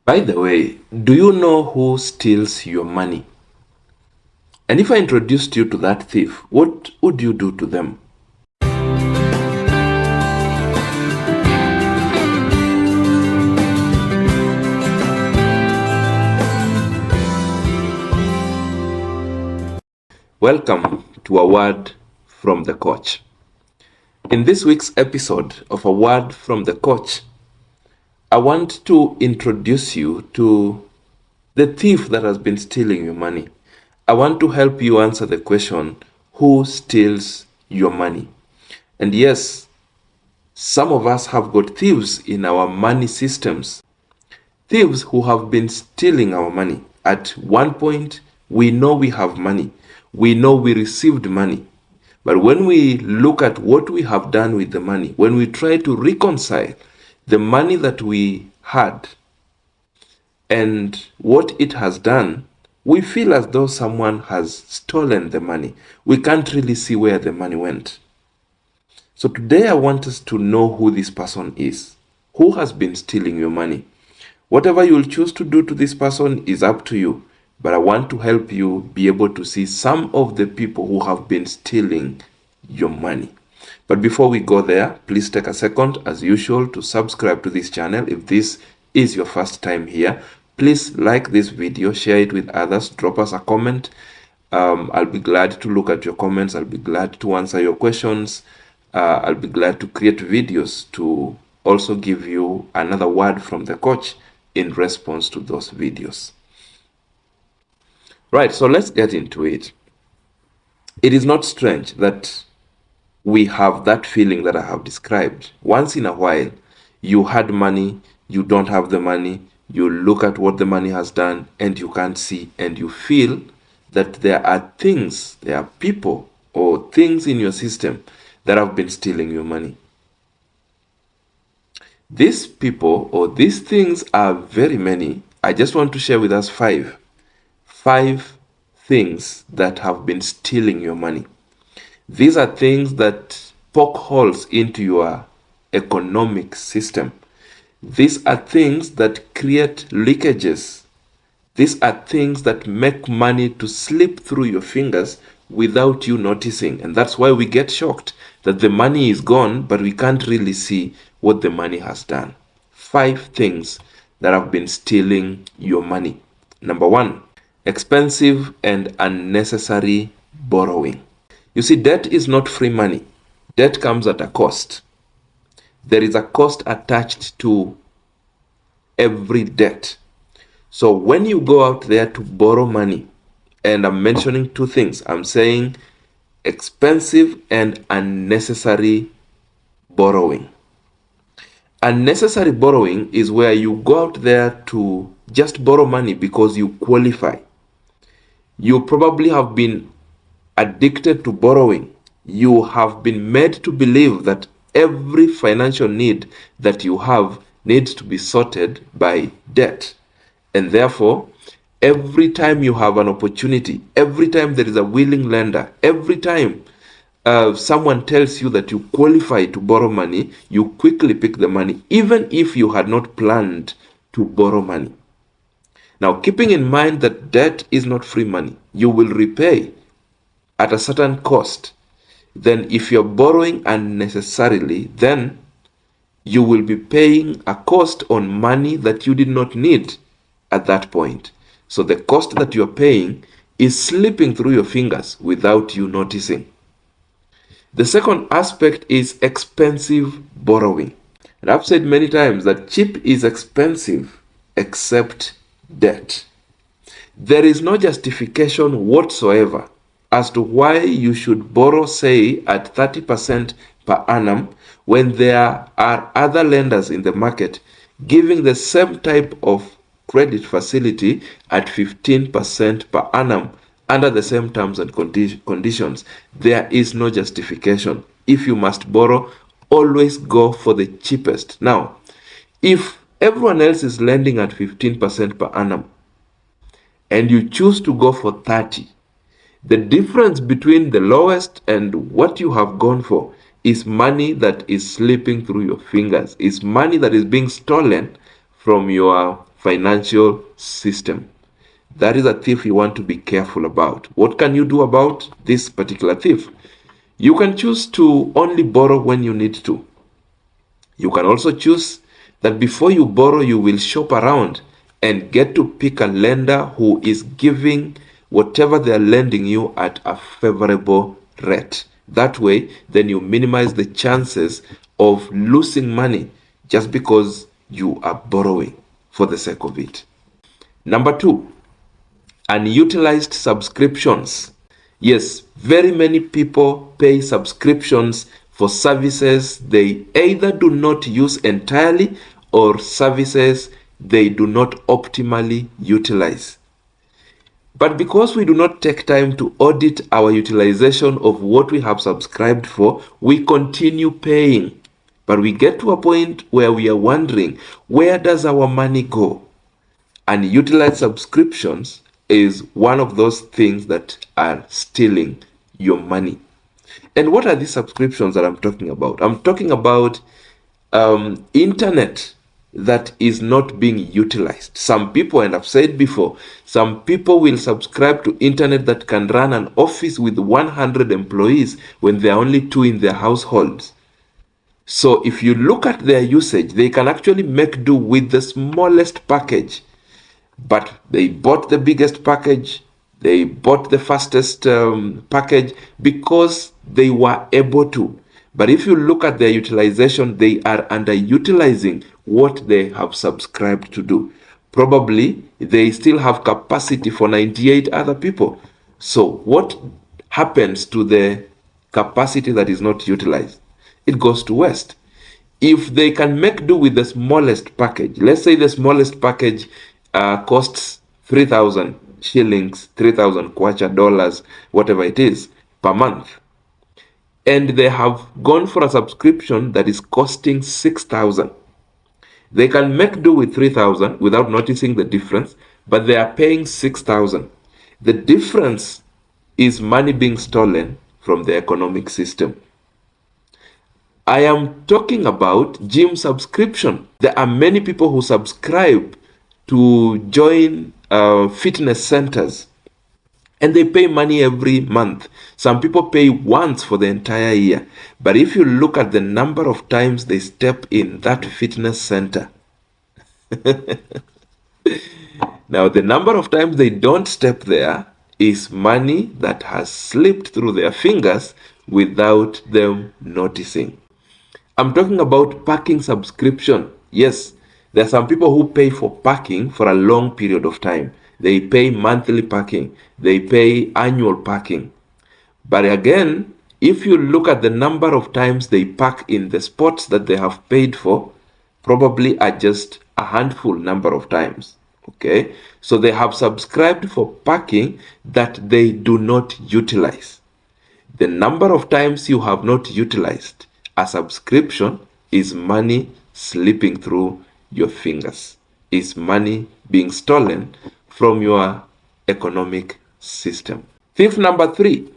By the way, do you know who steals your money? And if I introduced you to that thief, what would you do to them? Welcome to A Word from the Coach. In this week's episode of A Word from the Coach, I want to introduce you to the thief that has been stealing your money. I want to help you answer the question, who steals your money? And yes, some of us have got thieves in our money systems. Thieves who have been stealing our money. At one point, we know we have money. We know we received money. But when we look at what we have done with the money, when we try to reconcile the money that we had and what it has done, we feel as though someone has stolen the money. We can't really see where the money went. So today I want us to know who this person is. Who has been stealing your money? Whatever you'll choose to do to this person is up to you. But I want to help you be able to see some of the people who have been stealing your money. But before we go there, please take a second, as usual, to subscribe to this channel. If this is your first time here, please like this video, share it with others, drop us a comment. I'll be glad to look at your comments. I'll be glad to answer your questions. I'll be glad to create videos to also give you another word from the coach in response to those videos. Right, so let's get into it. It is not strange that we have that feeling that I have described. Once in a while, you had money, you don't have the money, you look at what the money has done, and you can't see, and you feel that there are things, there are people or things in your system that have been stealing your money. These people or these things are very many. I just want to share with us five things that have been stealing your money. These are things that poke holes into your economic system. These are things that create leakages. These are things that make money to slip through your fingers without you noticing. And that's why we get shocked that the money is gone, but we can't really see what the money has done. 5 things that have been stealing your money. Number 1, expensive and unnecessary borrowing. You see, debt is not free money. Debt comes at a cost. There is a cost attached to every debt. So when you go out there to borrow money, and I'm mentioning 2 things, I'm saying expensive and unnecessary borrowing. Unnecessary borrowing is where you go out there to just borrow money because you qualify. You probably have been addicted to borrowing. You have been made to believe that every financial need that you have needs to be sorted by debt. And therefore, every time you have an opportunity, every time there is a willing lender, every time someone tells you that you qualify to borrow money, you quickly pick the money, even if you had not planned to borrow money. Now, keeping in mind that debt is not free money, you will repay at a certain cost. Then if you're borrowing unnecessarily, then you will be paying a cost on money that you did not need at that point. So the cost that you're paying is slipping through your fingers without you noticing. The second aspect is expensive borrowing. And I've said many times that cheap is expensive except debt. There is no justification whatsoever as to why you should borrow, say, at 30% per annum when there are other lenders in the market giving the same type of credit facility at 15% per annum under the same terms and conditions. There is no justification. If you must borrow, always go for the cheapest. Now, if everyone else is lending at 15% per annum and you choose to go for 30, the difference between the lowest and what you have gone for is money that is slipping through your fingers. It's money that is being stolen from your financial system. That is a thief you want to be careful about. What can you do about this particular thief? You can choose to only borrow when you need to. You can also choose that before you borrow, you will shop around and get to pick a lender who is giving whatever they are lending you at a favorable rate. That way, then you minimize the chances of losing money just because you are borrowing for the sake of it. Number 2, unutilized subscriptions. Yes, very many people pay subscriptions for services they either do not use entirely or services they do not optimally utilize. But because we do not take time to audit our utilization of what we have subscribed for, we continue paying. But we get to a point where we are wondering, where does our money go? Unutilized subscriptions is one of those things that are stealing your money. And what are these subscriptions that I'm talking about? I'm talking about internet that is not being utilized. Some people, and I've said before, some people will subscribe to internet that can run an office with 100 employees when there are only 2 in their households. So if you look at their usage, they can actually make do with the smallest package. But they bought the biggest package, they bought the fastest package because they were able to. But if you look at their utilization, they are underutilizing what they have subscribed to do. Probably they still have capacity for 98 other people. So what happens to the capacity that is not utilized? It goes to waste. If they can make do with the smallest package, let's say the smallest package costs 3,000 shillings, 3,000 kwacha dollars, whatever it is, per month. And they have gone for a subscription that is costing 6,000. They can make do with 3,000 without noticing the difference, but they are paying 6,000. The difference is money being stolen from the economic system. I am talking about gym subscription. There are many people who subscribe to join fitness centers and they pay money every month. Some people pay once for the entire year. But if you look at the number of times they step in that fitness center, now the number of times they don't step there is money that has slipped through their fingers without them noticing. I'm talking about parking subscription. Yes, there are some people who pay for parking for a long period of time. They pay monthly parking. They pay annual parking. But again, if you look at the number of times they park in the spots that they have paid for, probably are just a handful number of times. Okay, so they have subscribed for parking that they do not utilize. The number of times you have not utilized a subscription is money slipping through your fingers, is money being stolen from your economic system. Thief number 3,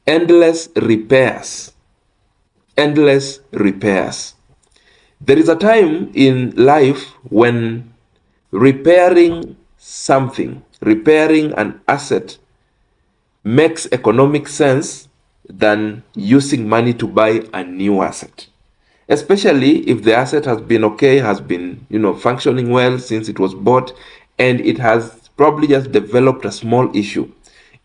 endless repairs. Endless repairs. There is a time in life when repairing something, repairing an asset, makes economic sense than using money to buy a new asset. Especially if the asset has been okay, has been, functioning well since it was bought, and it has probably just developed a small issue.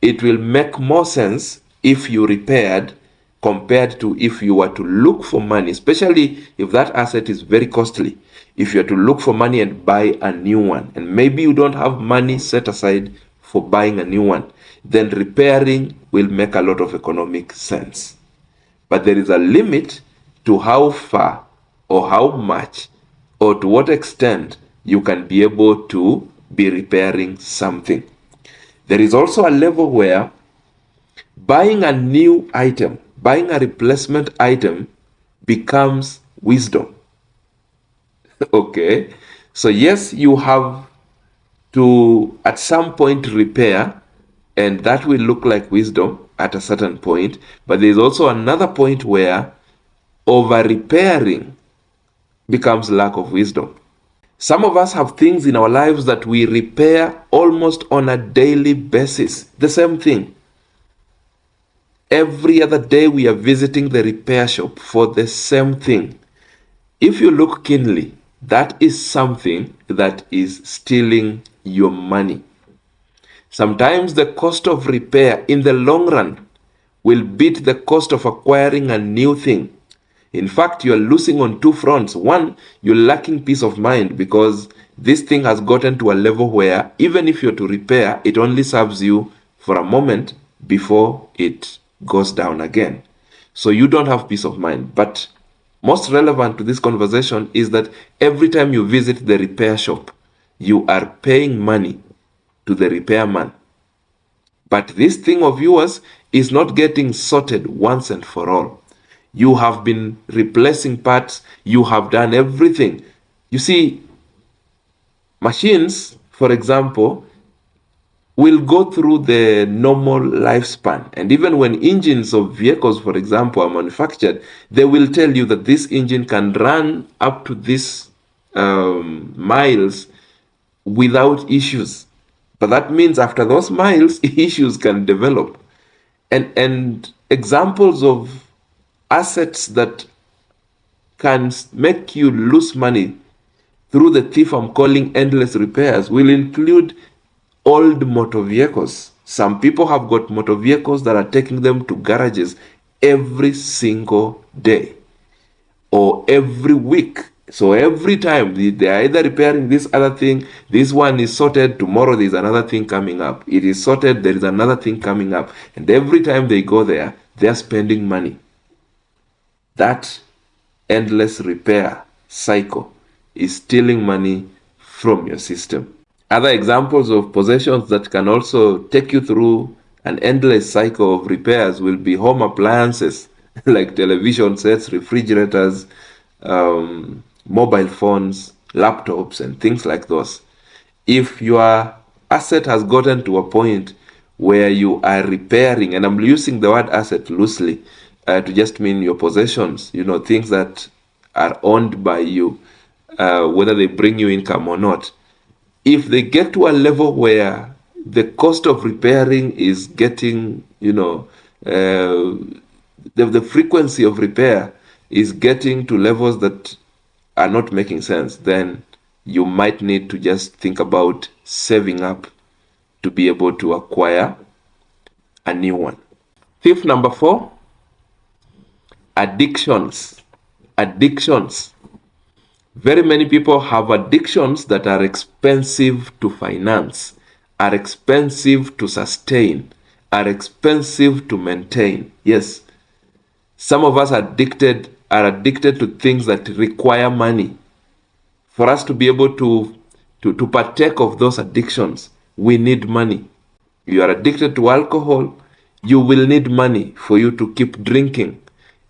It will make more sense if you repaired compared to if you were to look for money, especially if that asset is very costly. If you are to look for money and buy a new one, and maybe you don't have money set aside for buying a new one, then repairing will make a lot of economic sense. But there is a limit to how far or how much or to what extent you can be able to be repairing something. There is also a level where buying a new item, buying a replacement item becomes wisdom. Okay, so yes, you have to at some point repair, and that will look like wisdom at a certain point, but there's also another point where over repairing becomes lack of wisdom. Some of us have things in our lives that we repair almost on a daily basis. The same thing. Every other day we are visiting the repair shop for the same thing. If you look keenly, that is something that is stealing your money. Sometimes the cost of repair in the long run will beat the cost of acquiring a new thing. In fact, you are losing on two fronts. One, you're lacking peace of mind because this thing has gotten to a level where even if you're to repair, it only serves you for a moment before it goes down again. So you don't have peace of mind. But most relevant to this conversation is that every time you visit the repair shop, you are paying money to the repairman. But this thing of yours is not getting sorted once and for all. You have been replacing parts, you have done everything. You see, machines, for example, will go through the normal lifespan. And even when engines of vehicles, for example, are manufactured, they will tell you that this engine can run up to this miles without issues. But that means after those miles, issues can develop. And examples of assets that can make you lose money through the thief I'm calling endless repairs will include old motor vehicles. Some people have got motor vehicles that are taking them to garages every single day or every week. So every time they are either repairing this other thing, this one is sorted, tomorrow there's another thing coming up. It is sorted, there is another thing coming up. And every time they go there, they're spending money. That endless repair cycle is stealing money from your system. Other examples of possessions that can also take you through an endless cycle of repairs will be home appliances like television sets, refrigerators, mobile phones, laptops, and things like those. If your asset has gotten to a point where you are repairing, and I'm using the word asset loosely to just mean your possessions, things that are owned by you, whether they bring you income or not. If they get to a level where the cost of repairing is getting, the frequency of repair is getting to levels that are not making sense, then you might need to just think about saving up to be able to acquire a new one. Thief number 4, addictions. Addictions. Very many people have addictions that are expensive to finance, are expensive to sustain, are expensive to maintain. Yes, some of us are addicted to things that require money. For us to be able to partake of those addictions, we need money. You are addicted to alcohol, you will need money for you to keep drinking.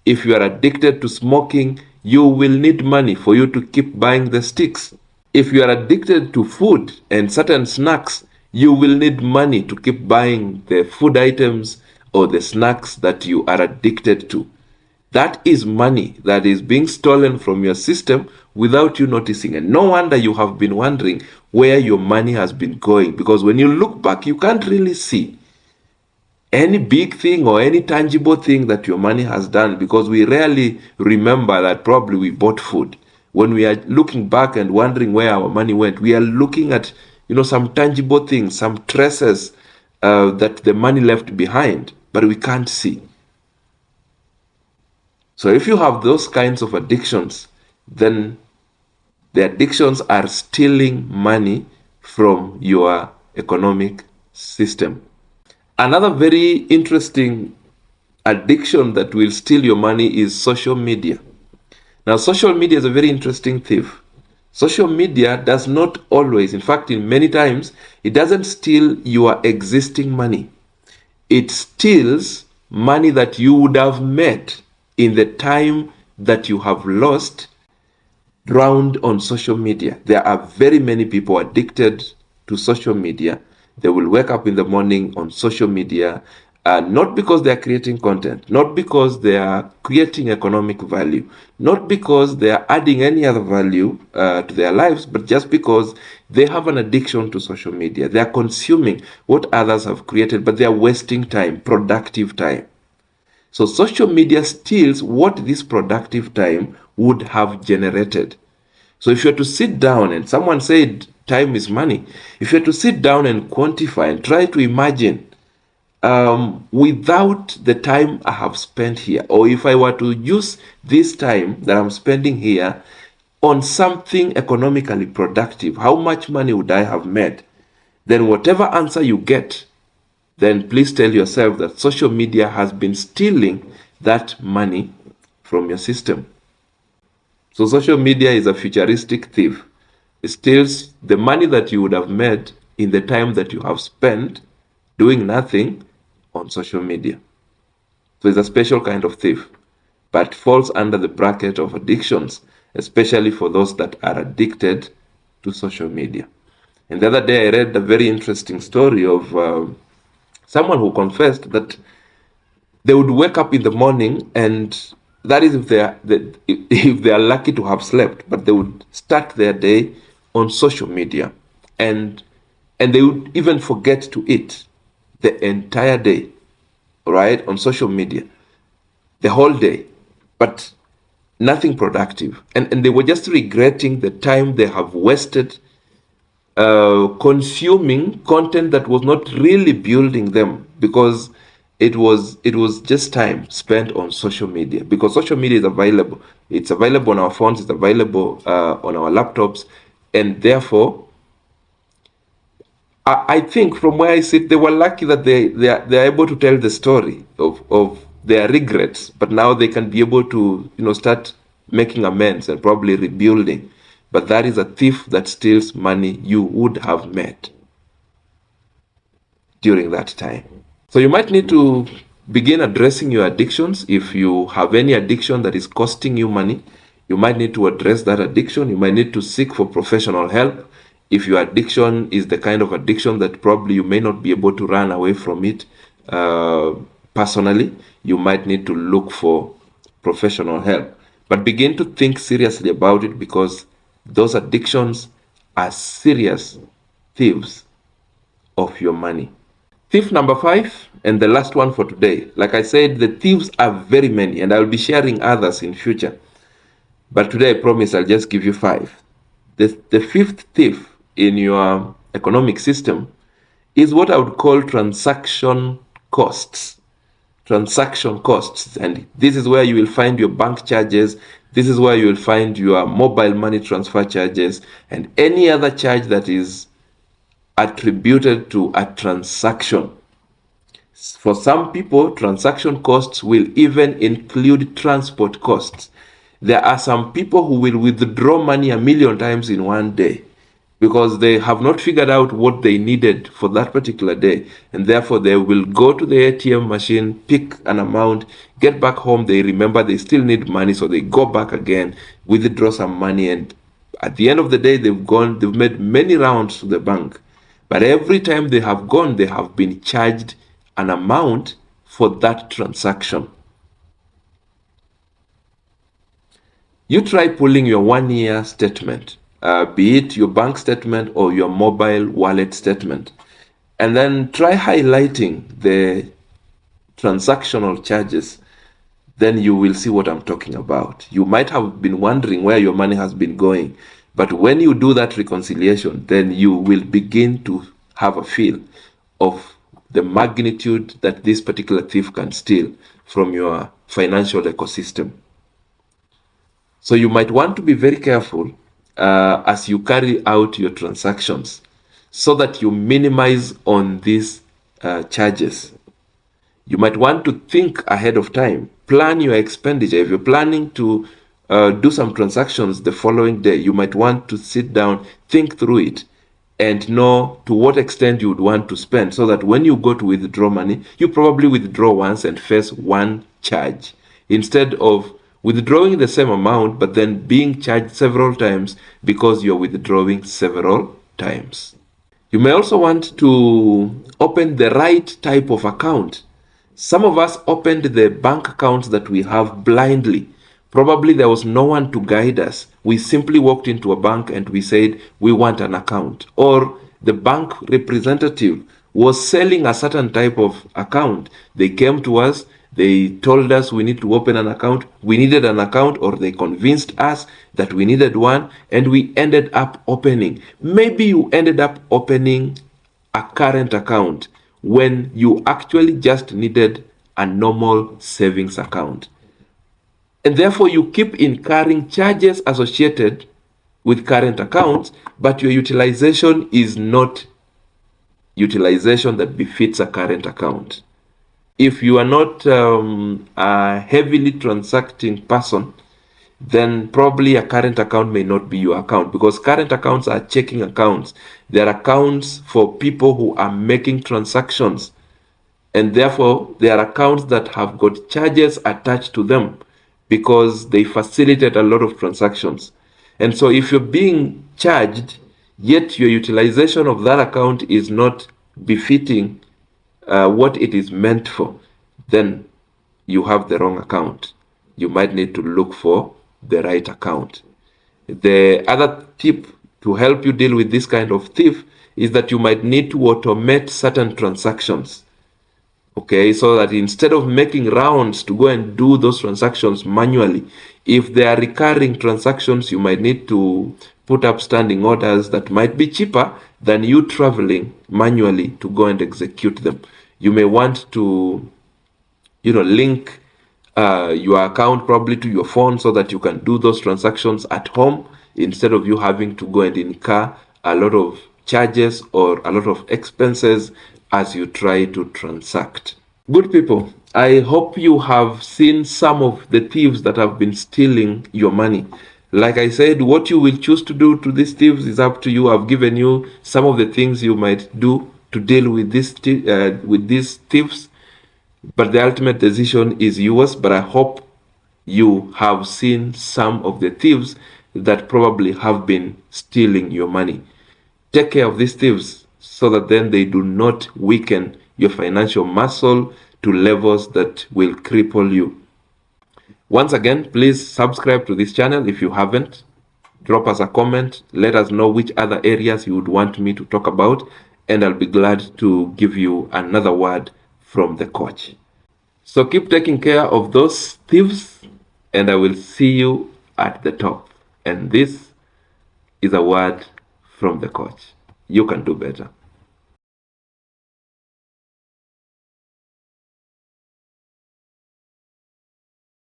If you are addicted to smoking, you will need money for you to keep buying the sticks. If you are addicted to food and certain snacks, you will need money to keep buying the food items or the snacks that you are addicted to. That is money that is being stolen from your system without you noticing. And no wonder you have been wondering where your money has been going, because when you look back, you can't really see any big thing or any tangible thing that your money has done, because we rarely remember that probably we bought food. When we are looking back and wondering where our money went, we are looking at some tangible things, some traces that the money left behind, but we can't see. So if you have those kinds of addictions, then the addictions are stealing money from your economic system. Another very interesting addiction that will steal your money is social media. Now, social media is a very interesting thief. Social media does not always, in fact, in many times, it doesn't steal your existing money. It steals money that you would have made in the time that you have lost drowned on social media. There are very many people addicted to social media. They will wake up in the morning on social media Not because they are creating content, not because they are creating economic value, not because they are adding any other value to their lives, but just because they have an addiction to social media. They are consuming what others have created, but they are wasting time, productive time. So social media steals what this productive time would have generated. So if you're to sit down, and someone said time is money, if you're to sit down and quantify and try to imagine, without the time I have spent here, or if I were to use this time that I'm spending here on something economically productive, how much money would I have made? Then whatever answer you get, then please tell yourself that social media has been stealing that money from your system. So social media is a futuristic thief. It steals the money that you would have made in the time that you have spent doing nothing on social media. So it's a special kind of thief, but falls under the bracket of addictions, especially for those that are addicted to social media. And the other day I read a very interesting story of someone who confessed that they would wake up in the morning, and that is if they are lucky to have slept, but they would start their day on social media, and they would even forget to eat the entire day, right, on social media, the whole day, but nothing productive, and they were just regretting the time they have wasted consuming content that was not really building them, because it was just time spent on social media, because social media is available. It's available on our phones, it's available on our laptops, and therefore I think from where I sit, they were lucky that they're able to tell the story of their regrets, but now they can be able to start making amends and probably rebuilding. But that is a thief that steals money you would have made during that time. So you might need to begin addressing your addictions. If you have any addiction that is costing you money, you might need to address that addiction. You might need to seek for professional help. If your addiction is the kind of addiction that probably you may not be able to run away from it personally, you might need to look for professional help. But begin to think seriously about it, because those addictions are serious thieves of your money. Thief number 5, and the last one for today. Like I said, the thieves are very many, and I'll be sharing others in future. But today I promise I'll just give you 5. The fifth thief in your economic system is what I would call transaction costs. Transaction costs. And this is where you will find your bank charges. This is where you will find your mobile money transfer charges and any other charge that is attributed to a transaction. For some people, transaction costs will even include transport costs. There are some people who will withdraw money 1,000,000 times in one day because they have not figured out what they needed for that particular day, and therefore they will go to the ATM machine, pick an amount, get back home, they remember they still need money, so they go back again, withdraw some money, and at the end of the day they've made many rounds to the bank. But every time they have gone, they have been charged an amount for that transaction. You try pulling your 1-year statement, be it your bank statement or your mobile wallet statement, and then try highlighting the transactional charges. Then you will see what I'm talking about. You might have been wondering where your money has been going, but when you do that reconciliation, then you will begin to have a feel of the magnitude that this particular thief can steal from your financial ecosystem. So you might want to be very careful as you carry out your transactions so that you minimize on these charges. You might want to think ahead of time, plan your expenditure. If you're planning to do some transactions the following day, you might want to sit down, think through it, and know to what extent you would want to spend, so that when you go to withdraw money, you probably withdraw once and face one charge, instead of withdrawing the same amount but then being charged several times because you're withdrawing several times. You may also want to open the right type of account. Some of us opened the bank accounts that we have blindly. Probably there was no one to guide us. We simply walked into a bank and we said, we want an account. Or the bank representative was selling a certain type of account. They came to us, they told us we need to open an account. We needed an account, or they convinced us that we needed one, and we ended up opening. Maybe you ended up opening a current account when you actually just needed a normal savings account. And therefore, you keep incurring charges associated with current accounts, but your utilization is not utilization that befits a current account. If you are not a heavily transacting person, then probably a current account may not be your account, because current accounts are checking accounts. They're accounts for people who are making transactions, and therefore they are accounts that have got charges attached to them because they facilitate a lot of transactions. And so if you're being charged, yet your utilization of that account is not befitting what it is meant for, then you have the wrong account. You might need to look for the right account. The other tip to help you deal with this kind of thief is that you might need to automate certain transactions. Okay, so that instead of making rounds to go and do those transactions manually, if they are recurring transactions, you might need to put up standing orders that might be cheaper than you traveling manually to go and execute them. You may want to, link your account probably to your phone so that you can do those transactions at home instead of you having to go and incur a lot of charges or a lot of expenses as you try to transact. Good people, I hope you have seen some of the thieves that have been stealing your money. Like I said, what you will choose to do to these thieves is up to you. I've given you some of the things you might do to deal with these thieves, but the ultimate decision is yours. But I hope you have seen some of the thieves that probably have been stealing your money. Take care of these thieves so that then they do not weaken your financial muscle to levels that will cripple you. Once again, please subscribe to this channel if you haven't. Drop us a comment. Let us know which other areas you would want me to talk about, and I'll be glad to give you another word from the coach. So keep taking care of those thieves, and I will see you at the top. And this is a word from the coach. You can do better.